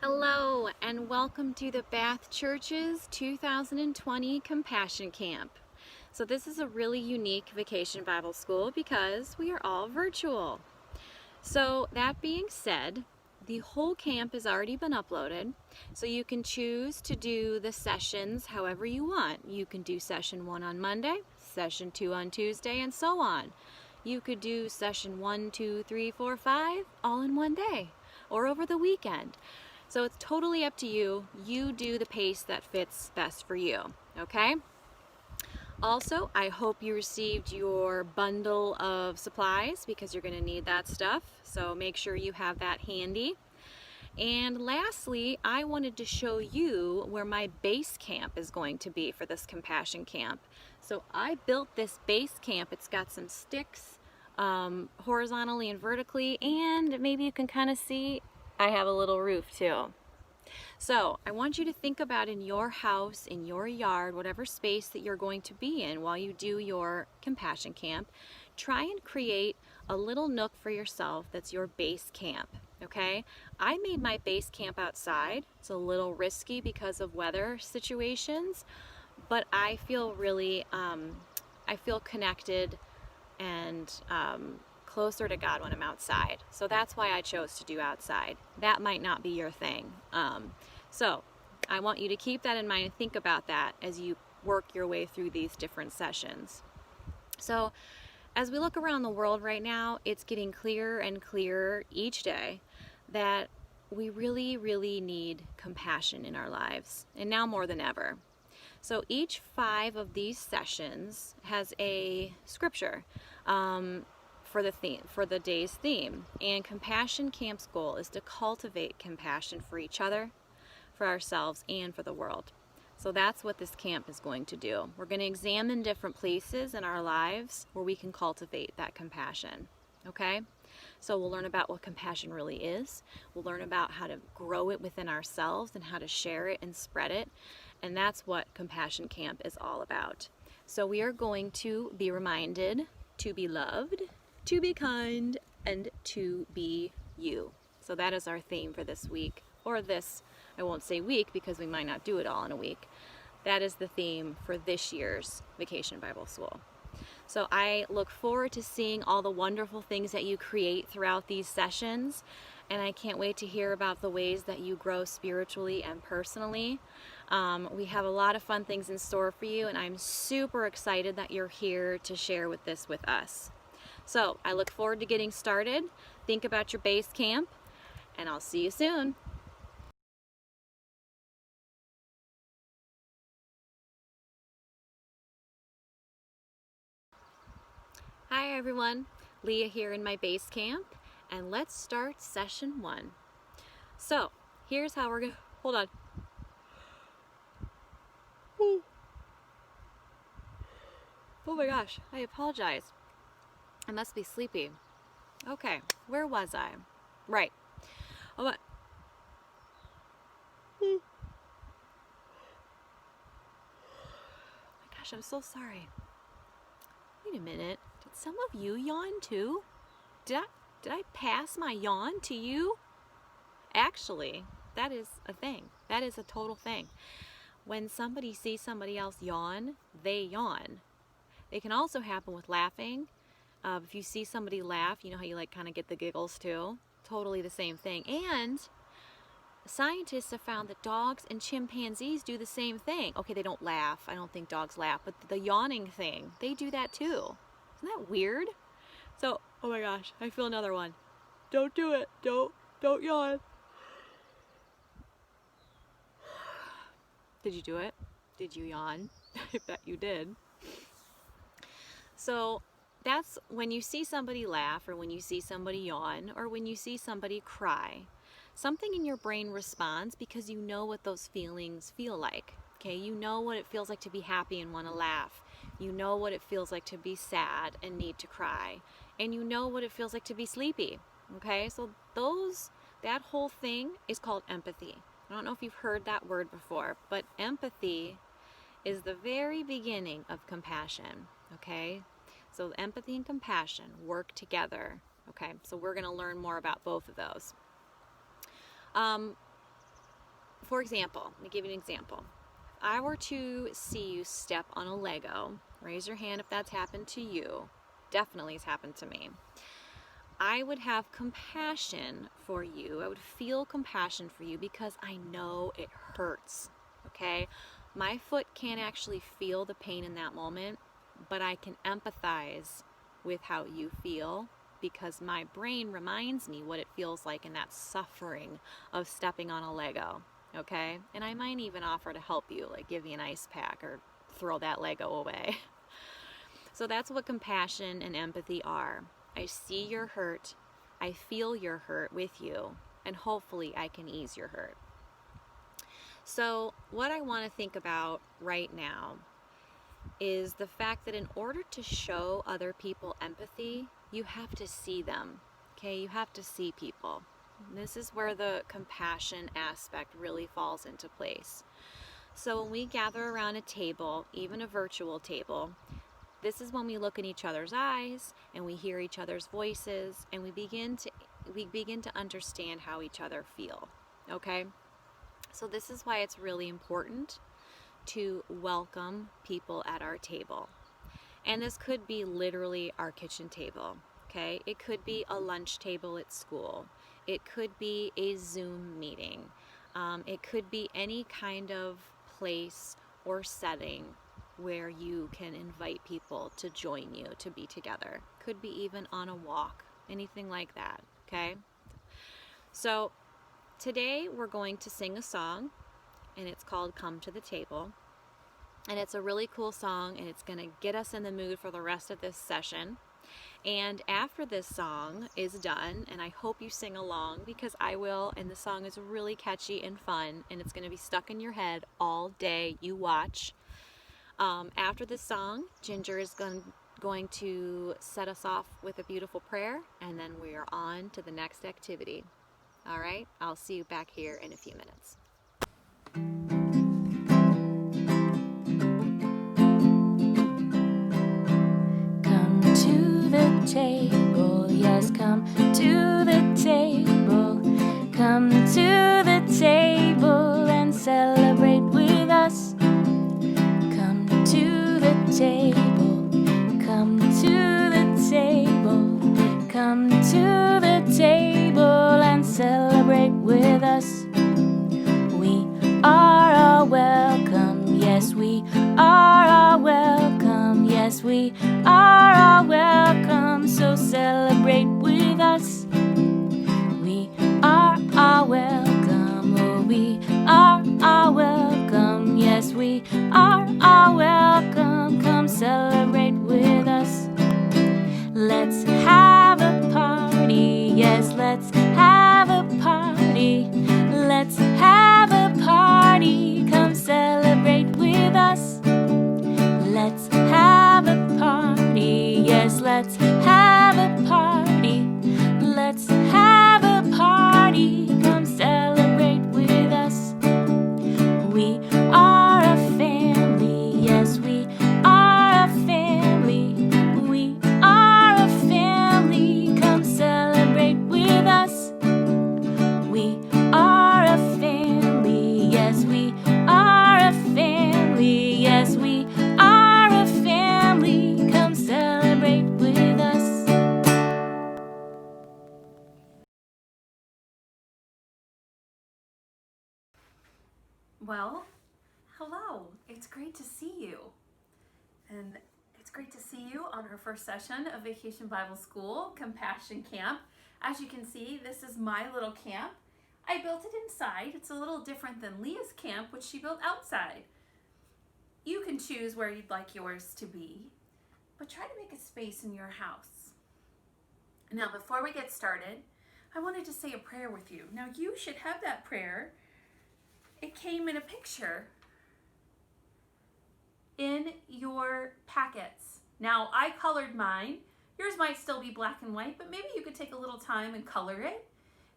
Hello and welcome to the Bath Church's 2020 Compassion Camp. So this is a really unique vacation Bible school because we are all virtual. So that being said, the whole camp has already been uploaded, so you can choose to do the sessions however you want. You can do session 1 on Monday, session 2 on Tuesday, and so on. You could do session 1, 2, 3, 4, 5 all in one day or over the weekend. So it's totally up to you. You do the pace that fits best for you, okay? Also, I hope you received your bundle of supplies because you're going to need that stuff. So make sure you have that handy. And lastly, I wanted to show you where my base camp is going to be for this compassion camp. So I built this base camp. It's got some sticks horizontally and vertically, and maybe you can kind of see I have a little roof too. So I want you to think about in your house, in your yard, whatever space that you're going to be in while you do your compassion camp, try and create a little nook for yourself that's your base camp, okay? I made my base camp outside. It's a little risky because of weather situations, but I feel really, I feel connected and closer to God when I'm outside. So that's why I chose to do outside. That might not be your thing. So I want you to keep that in mind and think about that as you work your way through these different sessions. So as we look around the world right now, it's getting clearer and clearer each day that we really, really need compassion in our lives, and now more than ever. So each 5 of these sessions has a scripture for the day's theme. And Compassion Camp's goal is to cultivate compassion for each other, for ourselves, and for the world. So that's what this camp is going to do. We're going to examine different places in our lives where we can cultivate that compassion. Okay? So we'll learn about what compassion really is. We'll learn about how to grow it within ourselves and how to share it and spread it. And that's what Compassion Camp is all about. So we are going to be reminded to be loved, to be kind, and to be you. So that is our theme for this week, or this, I won't say week because we might not do it all in a week. That is the theme for this year's Vacation Bible School. So I look forward to seeing all the wonderful things that you create throughout these sessions, and I can't wait to hear about the ways that you grow spiritually and personally. We have a lot of fun things in store for you, and I'm super excited that you're here to share this with us. So I look forward to getting started. Think about your base camp, and I'll see you soon. Hi everyone, Leah here in my base camp, and let's start session 1. So here's how we're gonna, hold on. Oh my gosh, I apologize. I must be sleepy. Okay, where was I? Right. Oh my gosh, I'm so sorry. Wait a minute. Did some of you yawn too? Did I pass my yawn to you? Actually, that is a thing. That is a total thing. When somebody sees somebody else yawn, they yawn. It can also happen with laughing. If you see somebody laugh, you know how you like kind of get the giggles too? Totally the same thing. And scientists have found that dogs and chimpanzees do the same thing. Okay, they don't laugh. I don't think dogs laugh, but the yawning thing, they do that too. Isn't that weird? So, oh my gosh, I feel another one. Don't do it. Don't yawn. Did you do it? Did you yawn? I bet you did. So that's when you see somebody laugh, or when you see somebody yawn, or when you see somebody cry. Something in your brain responds because you know what those feelings feel like. Okay, you know what it feels like to be happy and want to laugh. You know what it feels like to be sad and need to cry. And you know what it feels like to be sleepy. Okay, so that whole thing is called empathy. I don't know if you've heard that word before, but empathy is the very beginning of compassion. Okay, so empathy and compassion work together. Okay, so we're going to learn more about both of those. For example, let me give you an example. If I were to see you step on a Lego, raise your hand if that's happened to you. Definitely has happened to me. I would have compassion for you. I would feel compassion for you because I know it hurts, okay? My foot can't actually feel the pain in that moment, but I can empathize with how you feel because my brain reminds me what it feels like in that suffering of stepping on a Lego, okay? And I might even offer to help you, like give you an ice pack or throw that Lego away. So that's what compassion and empathy are. I see your hurt, I feel your hurt with you, and hopefully I can ease your hurt. So what I want to think about right now is the fact that in order to show other people empathy, you have to see them, okay? You have to see people. This is where the compassion aspect really falls into place. So when we gather around a table, even a virtual table, this is when we look in each other's eyes and we hear each other's voices and we begin to understand how each other feel, okay? So this is why it's really important to welcome people at our table. And this could be literally our kitchen table, okay? It could be a lunch table at school. It could be a Zoom meeting. It could be any kind of place or setting where you can invite people to join you to be together. Could be even on a walk, anything like that, okay? So today we're going to sing a song, and it's called Come to the Table. And it's a really cool song, and it's going to get us in the mood for the rest of this session. And after this song is done, and I hope you sing along because I will, and the song is really catchy and fun, and it's going to be stuck in your head all day. You watch. After this song, Ginger is going to set us off with a beautiful prayer, and then we are on to the next activity. All right, I'll see you back here in a few minutes. Come to the table, yes, come to the table. Come to the table and celebrate with us. Come to the table, come to the table. Come to the table and celebrate with us. We are all welcome, yes, we are all welcome, yes, we are all welcome, so celebrate with us. We are all welcome, oh, we are all welcome, yes, we are all welcome, come celebrate with us. Let's have a party, yes, let's have a party. Let's have a party, come celebrate with us. Let's have a party, yes, let's have a party. Let's have a party, come celebrate with us. We are a family, yes, we are a family. We are a family, come celebrate with us. We are a family, yes, we are a family, yes, we are a family, come celebrate with us. Well, hello. It's great to see you. And it's great to see you on our first session of Vacation Bible School Compassion Camp. As you can see, this is my little camp. I built it inside. It's a little different than Leah's camp, which she built outside. You can choose where you'd like yours to be, but try to make a space in your house. Now, before we get started, I wanted to say a prayer with you. Now, you should have that prayer. It came in a picture in your packets. Now, I colored mine. Yours might still be black and white, but maybe you could take a little time and color it.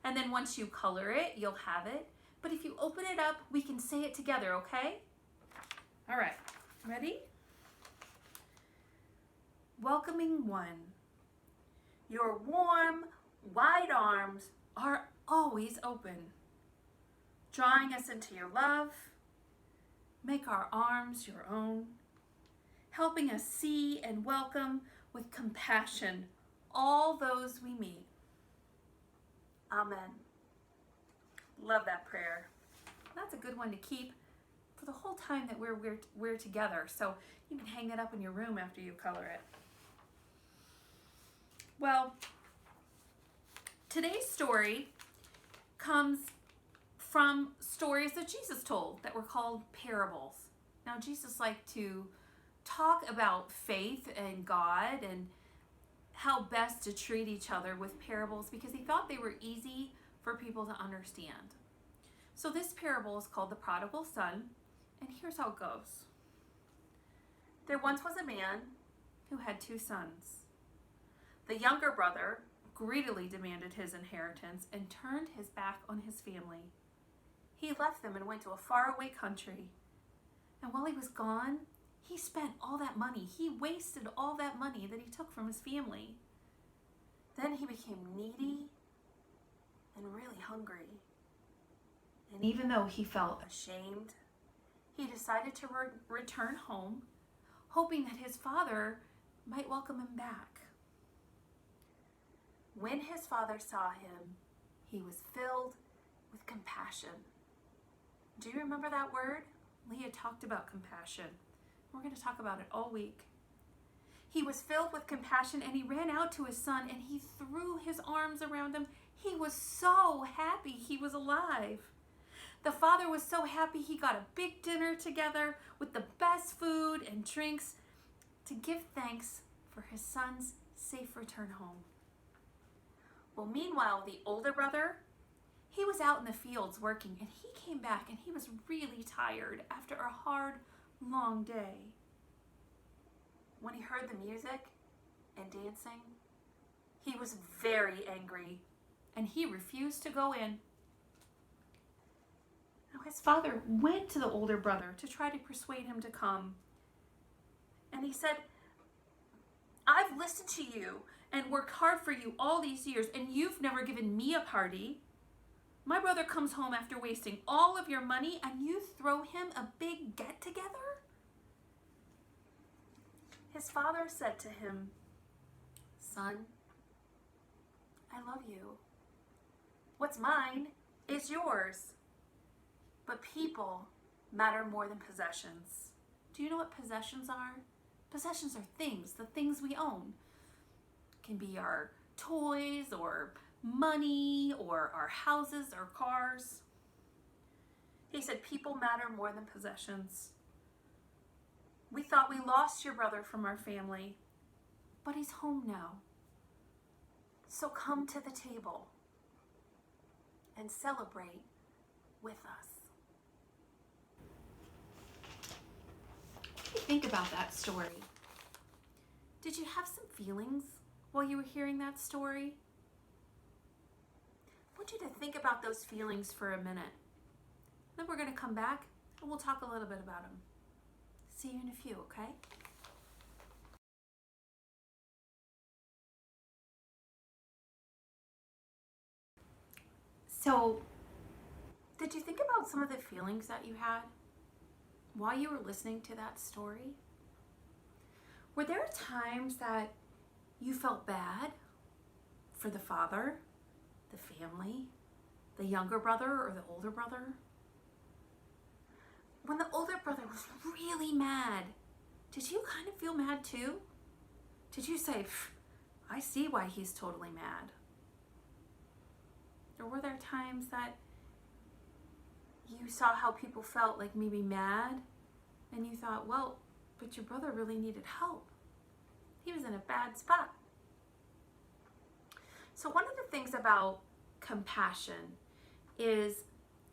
And then once you color it, you'll have it. But if you open it up, we can say it together, okay? All right, ready? Welcoming one. Your warm, wide arms are always open. drawing us into your love. Make our arms your own, helping us see and welcome with compassion all those we meet. Amen. Love that prayer. That's a good one to keep for the whole time that we're together. So you can hang it up in your room after you color it. Well, today's story comes from stories that Jesus told that were called parables. Now, Jesus liked to talk about faith and God and how best to treat each other with parables because he thought they were easy for people to understand. So this parable is called the Prodigal Son, and here's how it goes. There once was a man who had 2 sons. The younger brother greedily demanded his inheritance and turned his back on his family. He left them and went to a faraway country. And while he was gone, he spent all that money. He wasted all that money that he took from his family. Then he became needy and really hungry. And even though he felt ashamed, he decided to return home, hoping that his father might welcome him back. When his father saw him, he was filled with compassion. Do you remember that word? Leah talked about compassion. We're going to talk about it all week. He was filled with compassion and he ran out to his son and he threw his arms around him. He was so happy he was alive. The father was so happy he got a big dinner together with the best food and drinks to give thanks for his son's safe return home. Well, meanwhile, the older brother, he was out in the fields working and he came back and he was really tired after a hard, long day. When he heard the music and dancing, he was very angry and he refused to go in. Now his father went to the older brother to try to persuade him to come. And he said, I've listened to you and worked hard for you all these years and you've never given me a party. My brother comes home after wasting all of your money and you throw him a big get-together? His father said to him, Son, I love you. What's mine is yours. But people matter more than possessions. Do you know what possessions are? Possessions are things, the things we own. It can be our toys or money or our houses or cars. He said people matter more than possessions. We thought we lost your brother from our family, but he's home now. So come to the table and celebrate with us. What do you think about that story? Did you have some feelings while you were hearing that story? I want you to think about those feelings for a minute. Then we're going to come back and we'll talk a little bit about them. See you in a few, okay? So, did you think about some of the feelings that you had while you were listening to that story? Were there times that you felt bad for the father, the family, the younger brother or the older brother? When the older brother was really mad, did you kind of feel mad too? Did you say, I see why he's totally mad? Or were there times that you saw how people felt like maybe mad and you thought, well, but your brother really needed help. He was in a bad spot. So one of the things about compassion is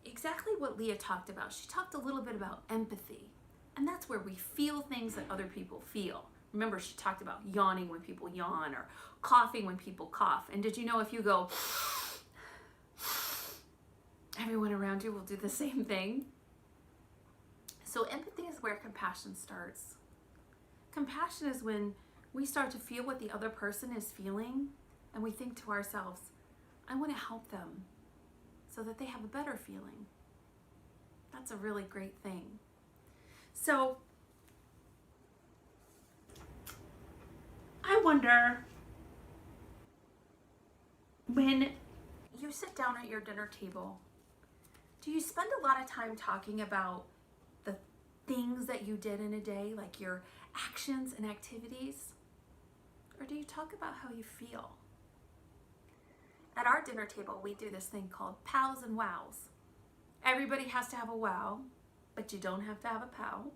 exactly what Leah talked about. She talked a little bit about empathy, and that's where we feel things that other people feel. Remember, she talked about yawning when people yawn or coughing when people cough. And did you know if you go, everyone around you will do the same thing? So empathy is where compassion starts. Compassion is when we start to feel what the other person is feeling and we think to ourselves, I want to help them so that they have a better feeling. That's a really great thing. So I wonder, when you sit down at your dinner table, do you spend a lot of time talking about the things that you did in a day, like your actions and activities? Or do you talk about how you feel? At our dinner table, we do this thing called pals and wows. Everybody has to have a wow, but you don't have to have a pal.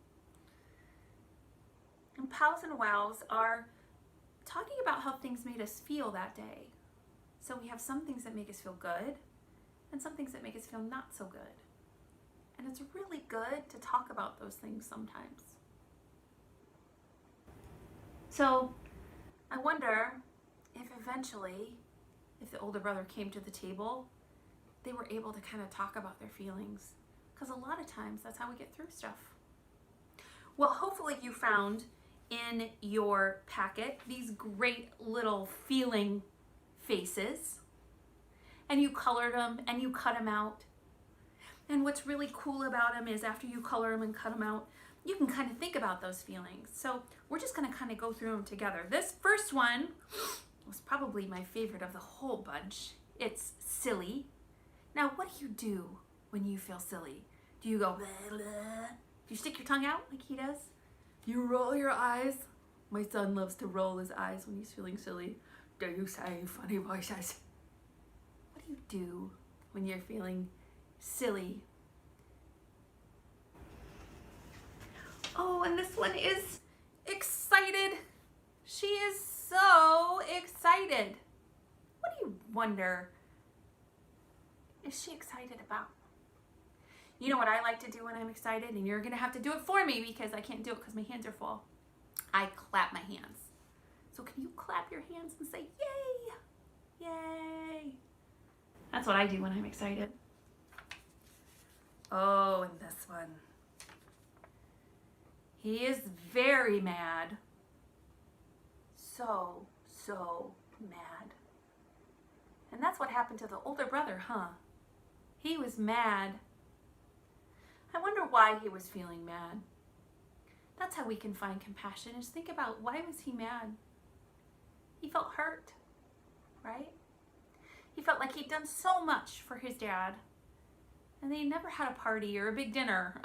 And pals and wows are talking about how things made us feel that day. So we have some things that make us feel good and some things that make us feel not so good. And it's really good to talk about those things sometimes. So I wonder if eventually, if the older brother came to the table, they were able to kind of talk about their feelings. Because a lot of times that's how we get through stuff. Well, hopefully you found in your packet these great little feeling faces, and you colored them and you cut them out. And what's really cool about them is after you color them and cut them out, you can kind of think about those feelings. So we're just going to kind of go through them together. This first one was probably my favorite of the whole bunch. It's silly. Now, what do when you feel silly? Do you go blah, blah? Do you stick your tongue out like he does? Do you roll your eyes? My son loves to roll his eyes when he's feeling silly. Do you say funny voices? What do you do when you're feeling silly? Oh, and this one is excited. She is so excited. What do you wonder is she excited about? You know what I like to do when I'm excited, and you're gonna have to do it for me because I can't do it because my hands are full. I clap my hands. So can you clap your hands and say, yay, yay? That's what I do when I'm excited. Oh, and this one. He is very mad. So mad. And that's what happened to the older brother, huh? He was mad. I wonder why he was feeling mad. That's how we can find compassion, is think about, why was he mad? He felt hurt, right? He felt like he'd done so much for his dad, and they never had a party or a big dinner.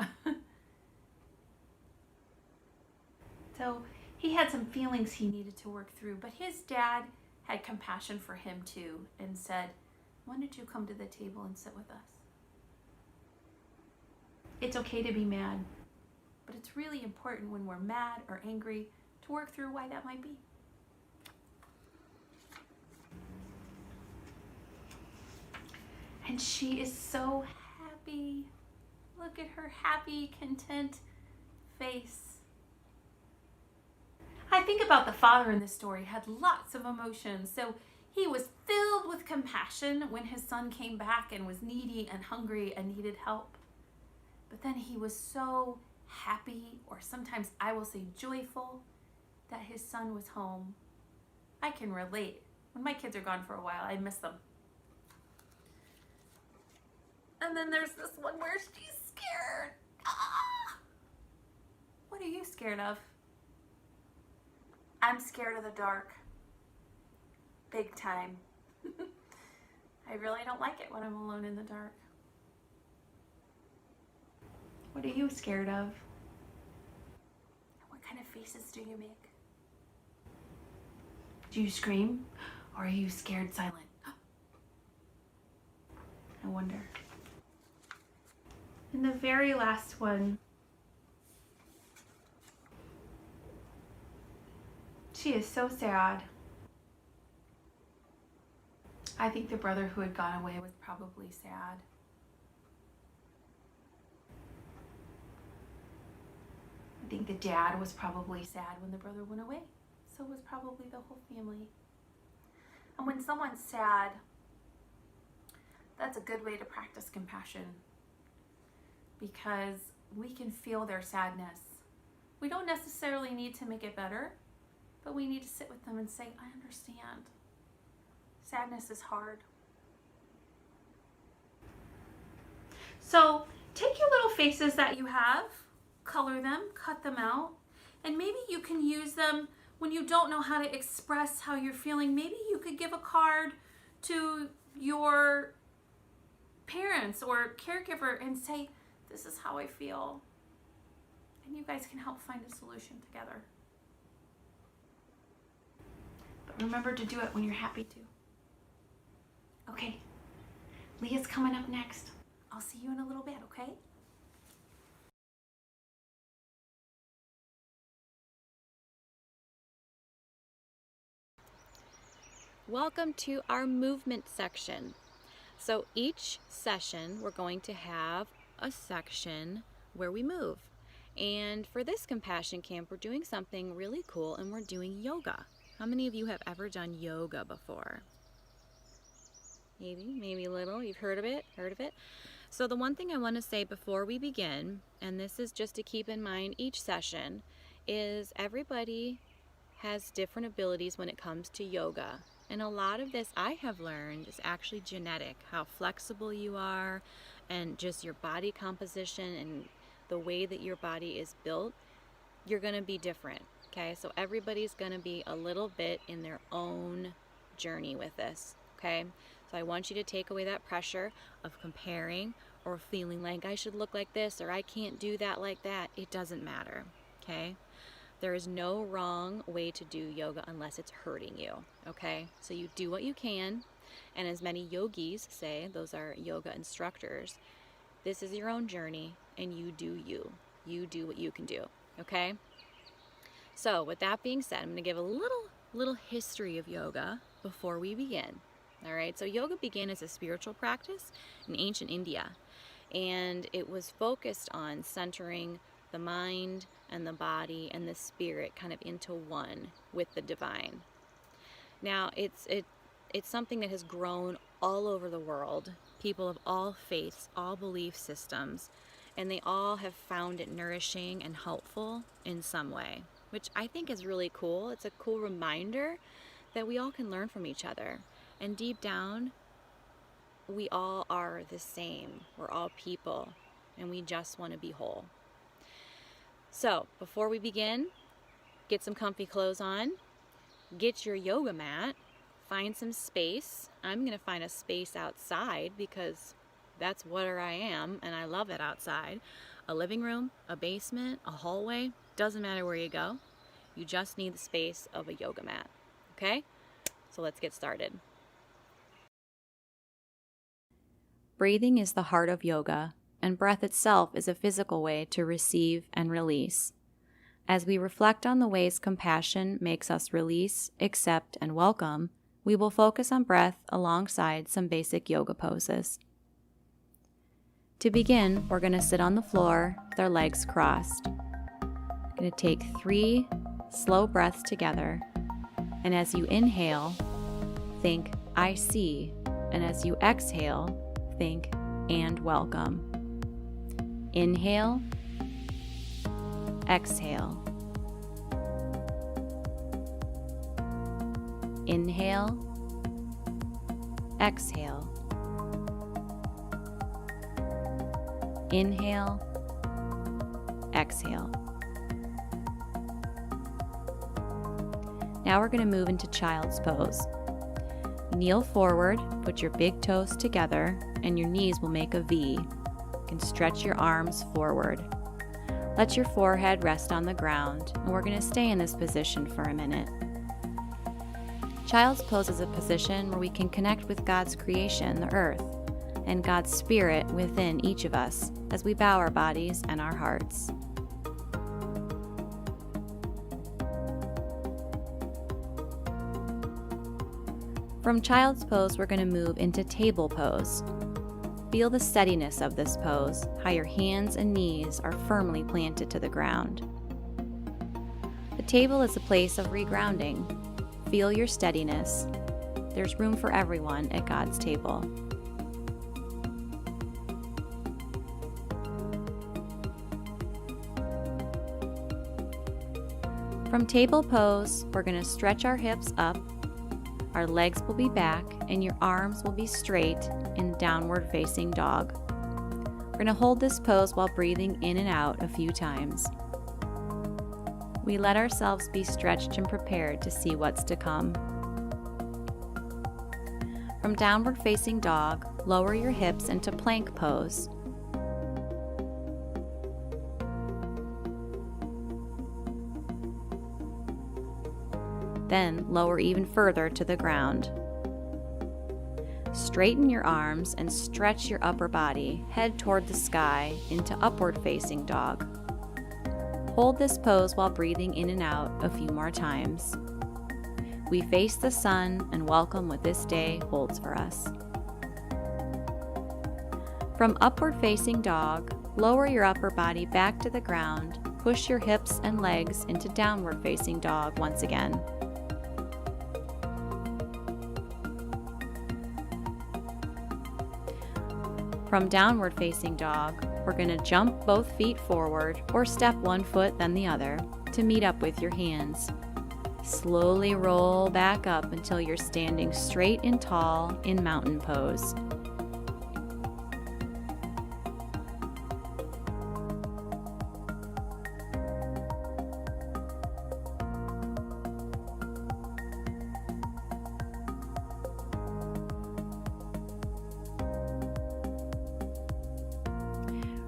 So he had some feelings he needed to work through, but his dad had compassion for him too and said, why don't you come to the table and sit with us? It's okay to be mad, but it's really important when we're mad or angry to work through why that might be. And she is so happy. Look at her happy, content face. I think about the father in this story had lots of emotions. So he was filled with compassion when his son came back and was needy and hungry and needed help. But then he was so happy, or sometimes I will say joyful, that his son was home. I can relate. When my kids are gone for a while, I miss them. And then there's this one where she's scared. Ah! What are you scared of? I'm scared of the dark. Big time. I really don't like it when I'm alone in the dark. What are you scared of? What kind of faces do you make? Do you scream, or are you scared silent? I wonder. And the very last one, she is so sad. I think the brother who had gone away was probably sad. I think the dad was probably sad when the brother went away. So was probably the whole family. And when someone's sad, that's a good way to practice compassion, because we can feel their sadness. We don't necessarily need to make it better, but we need to sit with them and say, I understand. Sadness is hard. So take your little faces that you have, color them, cut them out, and maybe you can use them when you don't know how to express how you're feeling. Maybe you could give a card to your parents or caregiver and say, this is how I feel. And you guys can help find a solution together. But remember to do it when you're happy to. Okay, Leah's coming up next. I'll see you in a little bit, okay? Welcome to our movement section. So each session we're going to have a section where we move. And for this compassion camp, we're doing something really cool, and we're doing yoga. How many of you have ever done yoga before? Maybe a little. You've heard of it? So the one thing I want to say before we begin, and this is just to keep in mind each session, is everybody has different abilities when it comes to yoga. And a lot of this I have learned is actually genetic, how flexible you are and just your body composition and the way that your body is built, you're going to be different, okay? So everybody's going to be a little bit in their own journey with this, okay? So I want you to take away that pressure of comparing or feeling like I should look like this or I can't do that like that. It doesn't matter, okay? There is no wrong way to do yoga unless it's hurting you, okay? So you do what you can, and as many yogis say, those are yoga instructors, this is your own journey, and you do you. You do what you can do, okay? So with that being said, I'm going to give a little history of yoga before we begin, all right? So yoga began as a spiritual practice in ancient India, and it was focused on centering the mind and the body and the spirit kind of into one with the divine. Now, it's something that has grown all over the world. People of all faiths, all belief systems, and they all have found it nourishing and helpful in some way, which I think is really cool. It's a cool reminder that we all can learn from each other. And deep down, we all are the same. We're all people, and we just want to be whole. So, before we begin, get some comfy clothes on, get your yoga mat, find some space. I'm going to find a space outside because that's where I am, and I love it outside. A living room, a basement, a hallway, doesn't matter where you go. You just need the space of a yoga mat, okay? So let's get started. Breathing is the heart of yoga, and breath itself is a physical way to receive and release. As we reflect on the ways compassion makes us release, accept, and welcome, we will focus on breath alongside some basic yoga poses. To begin, we're going to sit on the floor with our legs crossed. We're going to take 3 slow breaths together, and as you inhale, think, I see, and as you exhale, think, and welcome. Inhale, exhale. Inhale, exhale. Inhale, exhale. Now we're going to move into child's pose. Kneel forward, put your big toes together, and your knees will make a V. You can stretch your arms forward. Let your forehead rest on the ground, and we're going to stay in this position for a minute. Child's pose is a position where we can connect with God's creation, the earth, and God's spirit within each of us as we bow our bodies and our hearts. From child's pose, we're going to move into table pose. Feel the steadiness of this pose, how your hands and knees are firmly planted to the ground. The table is a place of regrounding. Feel your steadiness. There's room for everyone at God's table. From table pose, we're going to stretch our hips up. Our legs will be back and your arms will be straight in downward facing dog. We're We're going to hold this pose while breathing in and out a few times. We let ourselves be stretched and prepared to see what's to come. From downward facing dog, lower your hips into plank pose. Then lower even further to the ground. Straighten your arms and stretch your upper body, head toward the sky into upward facing dog. Hold this pose while breathing in and out a few more times. We face the sun and welcome what this day holds for us. From upward facing dog, lower your upper body back to the ground, push your hips and legs into downward facing dog once again. From downward facing dog, we're going to jump both feet forward or step one foot then the other to meet up with your hands. Slowly roll back up until you're standing straight and tall in mountain pose.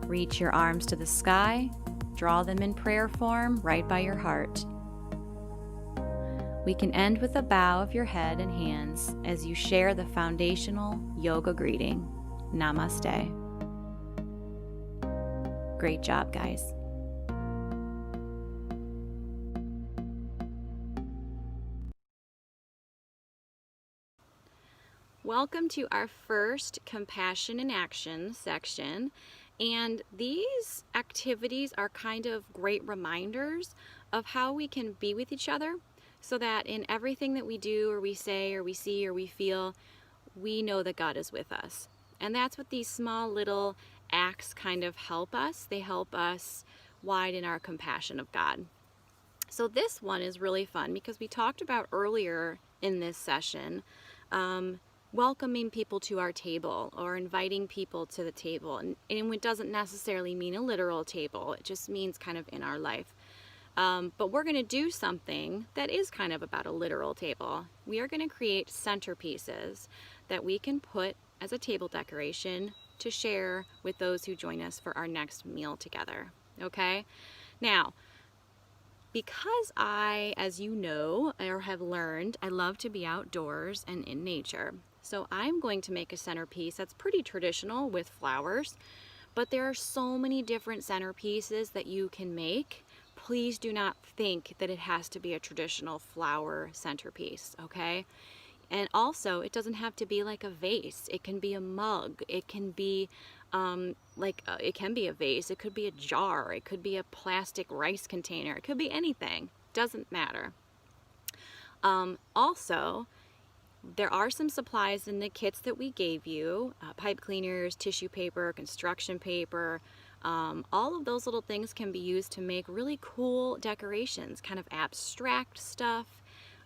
Reach your arms to the sky, draw them in prayer form right by your heart. We can end with a bow of your head and hands as you share the foundational yoga greeting, Namaste. Great job, guys. Welcome to our first Compassion in Action section. And these activities are kind of great reminders of how we can be with each other so that in everything that we do or we say or we see or we feel, we know that God is with us. And that's what these small little acts kind of help us. They help us widen our compassion of God. So this one is really fun because we talked about earlier in this session welcoming people to our table or inviting people to the table. And it doesn't necessarily mean a literal table. It just means kind of in our life. But we're going to do something that is kind of about a literal table. We are going to create centerpieces that we can put as a table decoration to share with those who join us for our next meal together. Okay? Now, because I, as you know, or have learned, I love to be outdoors and in nature. So I'm going to make a centerpiece that's pretty traditional with flowers, but there are so many different centerpieces that you can make. Please do not think that it has to be a traditional flower centerpiece, okay? And also, it doesn't have to be like a vase. It can be a mug. It can be it can be a vase. It could be a jar. It could be a plastic rice container. It could be anything. Doesn't matter. Also, there are some supplies in the kits that we gave you, pipe cleaners, tissue paper, construction paper. All of those little things can be used to make really cool decorations, kind of abstract stuff.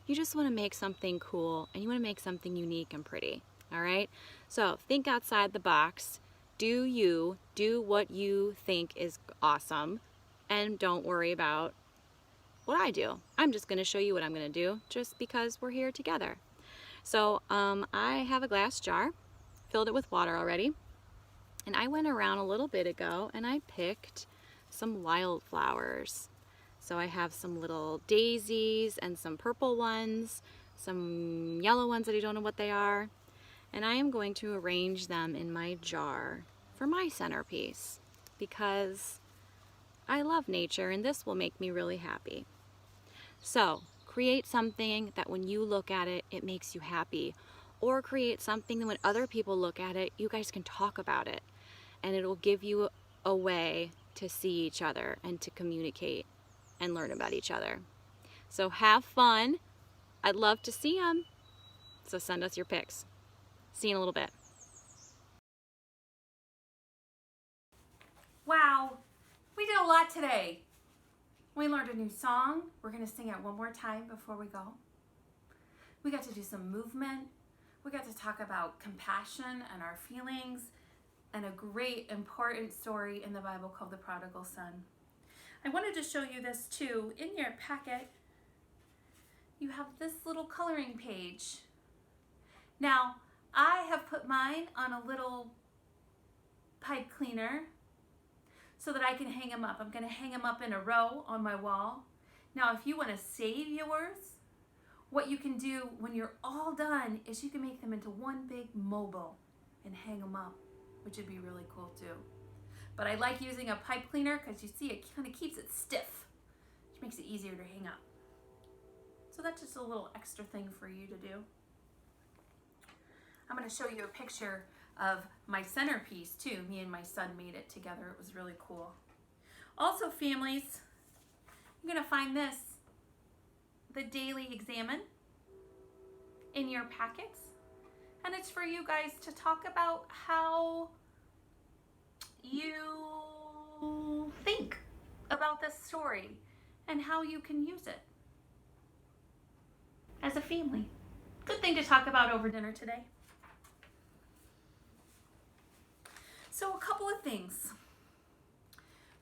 You just want to make something cool and you want to make something unique and pretty. All right? So think outside the box. Do what you think is awesome, and don't worry about what I do. I'm just going to show you what I'm going to do just because we're here together. So I have a glass jar, filled it with water already, and I went around a little bit ago and I picked some wildflowers. So I have some little daisies and some purple ones, some yellow ones that I don't know what they are, and I am going to arrange them in my jar for my centerpiece because I love nature and this will make me really happy. So create something that when you look at it, it makes you happy, or create something that when other people look at it, you guys can talk about it, and it will give you a way to see each other and to communicate and learn about each other. So have fun. I'd love to see them. So send us your pics. See you in a little bit. Wow, we did a lot today. We learned a new song. We're going to sing it one more time before we go. We got to do some movement. We got to talk about compassion and our feelings. and a great important story in the Bible called the Prodigal Son. I wanted to show you this too. In your packet, you have this little coloring page. Now, I have put mine on a little pipe cleaner so that I can hang them up. I'm going to hang them up in a row on my wall. Now, if you want to save yours, what you can do when you're all done is you can make them into one big mobile and hang them up, which would be really cool too. But I like using a pipe cleaner because you see it kind of keeps it stiff, which makes it easier to hang up. So that's just a little extra thing for you to do. I'm going to show you a picture of my centerpiece too. Me and my son made it together. It was really cool. Also, families, you're going to find this, the Daily Examine, in your packets. And it's for you guys to talk about how you think about this story and how you can use it as a family. Good thing to talk about over dinner today. So a couple of things.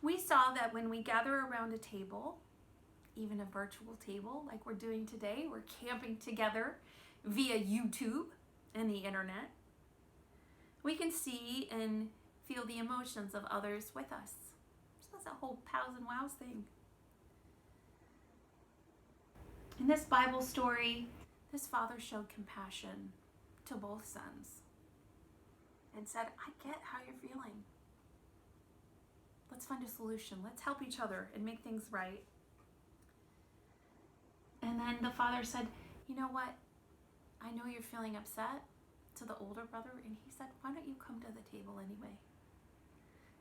We saw that when we gather around a table, even a virtual table like we're doing today, we're camping together via YouTube and the internet, we can see and feel the emotions of others with us. So that's a whole pals and wows thing. In this Bible story, this father showed compassion to both sons and said, I get how you're feeling. Let's find a solution. Let's help each other and make things right. And then the father said, you know what? I know you're feeling upset, to the older brother, and he said, why don't you come to the table anyway?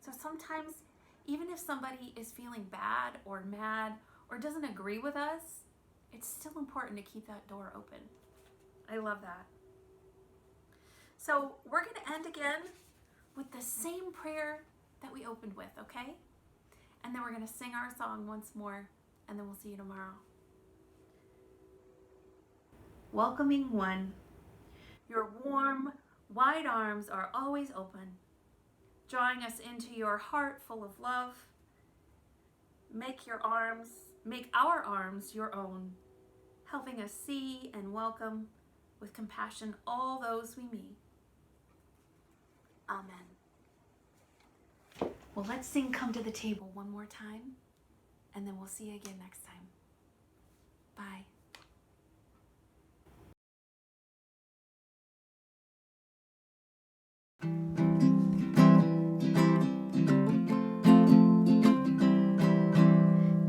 So sometimes, even if somebody is feeling bad or mad or doesn't agree with us, it's still important to keep that door open. I love that. So we're going to end again with the same prayer that we opened with, okay? And then we're going to sing our song once more, and then we'll see you tomorrow. Welcoming one, your warm, wide arms are always open, drawing us into your heart full of love. Make our arms your own, helping us see and welcome with compassion all those we meet. Amen. Well, let's sing Come to the Table one more time, and then we'll see you again next time. Bye.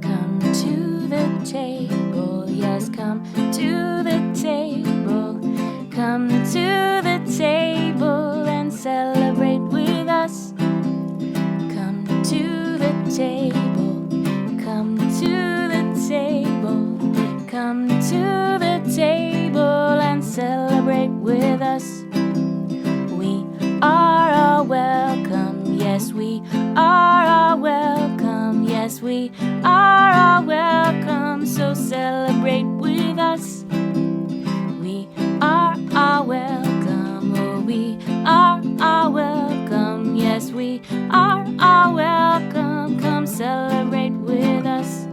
Come to the table, yes, come to the table. Come to the table and celebrate with us. Come to the table, come to the table. Come to the table and celebrate with us. We are all welcome, yes, we are all welcome, yes, we are all welcome, so celebrate with us. We are all welcome, oh, we are all welcome, yes, we are all welcome, come celebrate with us.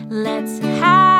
Let's have